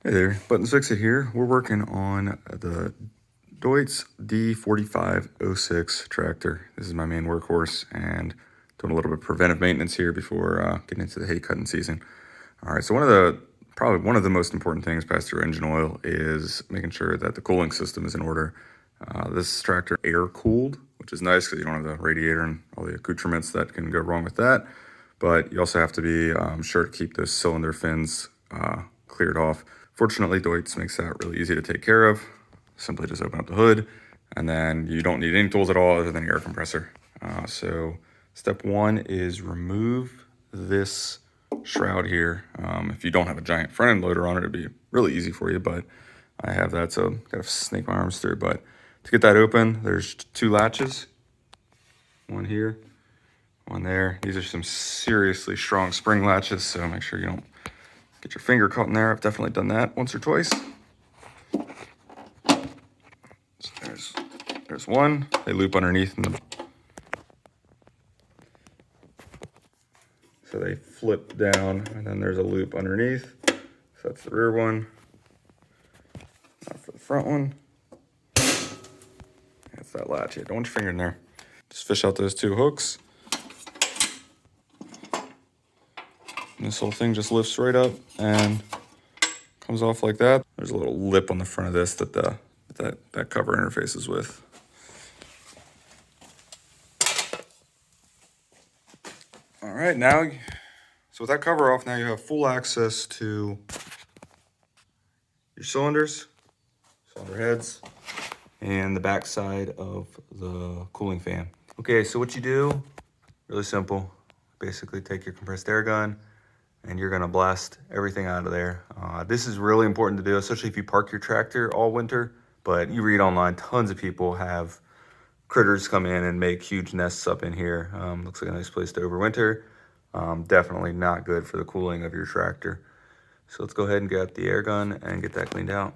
Hey there, Buttons Fix It here. We're working on the Deutz D4506 tractor. This is my main workhorse and doing a little bit of preventive maintenance here before getting into the hay cutting season. All right, so probably one of the most important things passed through engine oil is making sure that the cooling system is in order. This tractor air cooled, which is nice because you don't have the radiator and all the accoutrements that can go wrong with that. But you also have to be sure to keep those cylinder fins cleared off. Fortunately, Deutz makes that really easy to take care of. Simply just open up the hood, and then you don't need any tools at all other than your air compressor. So step one is remove this shroud here. If you don't have a giant front end loader on it, it'd be really easy for you, but I have that, so gotta snake my arms through. But to get that open, there's two latches, one here, one there. These are some seriously strong spring latches, so make sure you don't get your finger caught in there. I've definitely done that once or twice. So there's one. They loop underneath, so they flip down, and then there's a loop underneath. So that's the rear one. Now for the front one, that's that latch. Don't want your finger in there. Just fish out those two hooks. And this whole thing just lifts right up and comes off like that. There's a little lip on the front of this that that cover interfaces with. All right, so with that cover off, now you have full access to your cylinders, cylinder heads, and the back side of the cooling fan. Okay, so what you do, really simple. Basically take your compressed air gun, and you're gonna blast everything out of there. This is really important to do, especially if you park your tractor all winter. But you read online, tons of people have critters come in and make huge nests up in here. Looks like a nice place to overwinter. Definitely not good for the cooling of your tractor. So let's go ahead and get the air gun and get that cleaned out.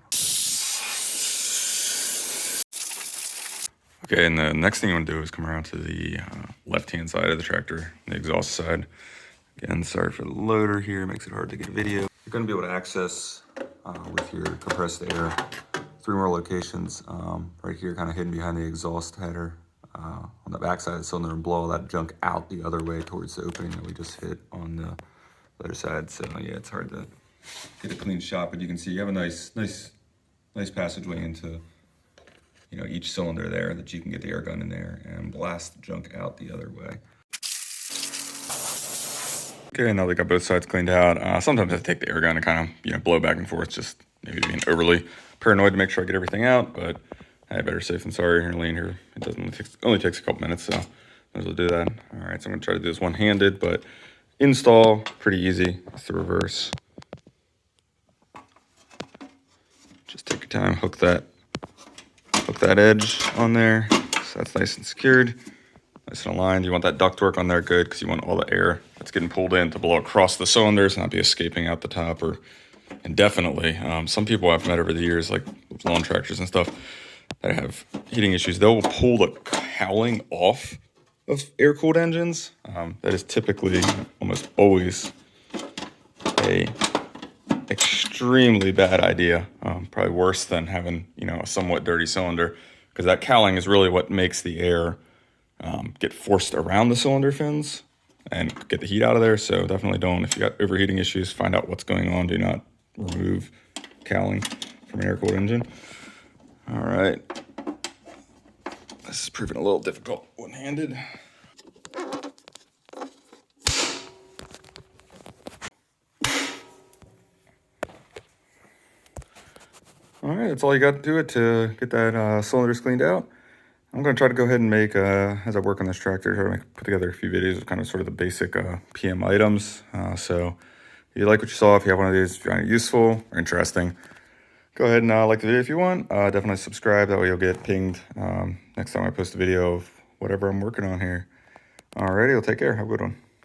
Okay, and the next thing you want to do is come around to the left-hand side of the tractor, the exhaust side. Again, sorry for the loader here, makes it hard to get a video. You're going to be able to access with your compressed air 3 more locations. Right here, kind of hidden behind the exhaust header on the back side of the cylinder, and blow all that junk out the other way towards the opening that we just hit on the other side. So yeah, it's hard to get a clean shot, but you can see you have a nice passageway into each cylinder there that you can get the air gun in there and blast the junk out the other way. Okay, now they got both sides cleaned out. Sometimes I take the air gun and kind of, blow back and forth, just maybe being overly paranoid to make sure I get everything out, but hey, better safe than sorry. Here, laying here, it only takes a couple minutes, so might as well do that. All right, so I'm gonna try to do this one-handed, but install, pretty easy. It's the reverse. Just take your time, hook that edge on there, so that's nice and secured. Nice and aligned. You want that ductwork on there good, because you want all the air that's getting pulled in to blow across the cylinders and not be escaping out the top or indefinitely. Some people I've met over the years, like with lawn tractors and stuff, that have heating issues, they'll pull the cowling off of air-cooled engines. That is typically almost always a extremely bad idea. Probably worse than having a somewhat dirty cylinder, because that cowling is really what makes the air get forced around the cylinder fins and get the heat out of there. So definitely don't, if you got overheating issues, find out what's going on. Do not remove cowling from an air-cooled engine. All right, this is proving a little difficult one-handed. All right, that's all you got to do it to get that cylinders cleaned out. I'm going to try to go ahead and make, as I work on this tractor, try to put together a few videos of kind of sort of the basic PM items. So if you like what you saw, if you have one of these, if you find it useful or interesting, go ahead and like the video if you want. Definitely subscribe, that way you'll get pinged next time I post a video of whatever I'm working on here. Alrighty, well, take care. Have a good one.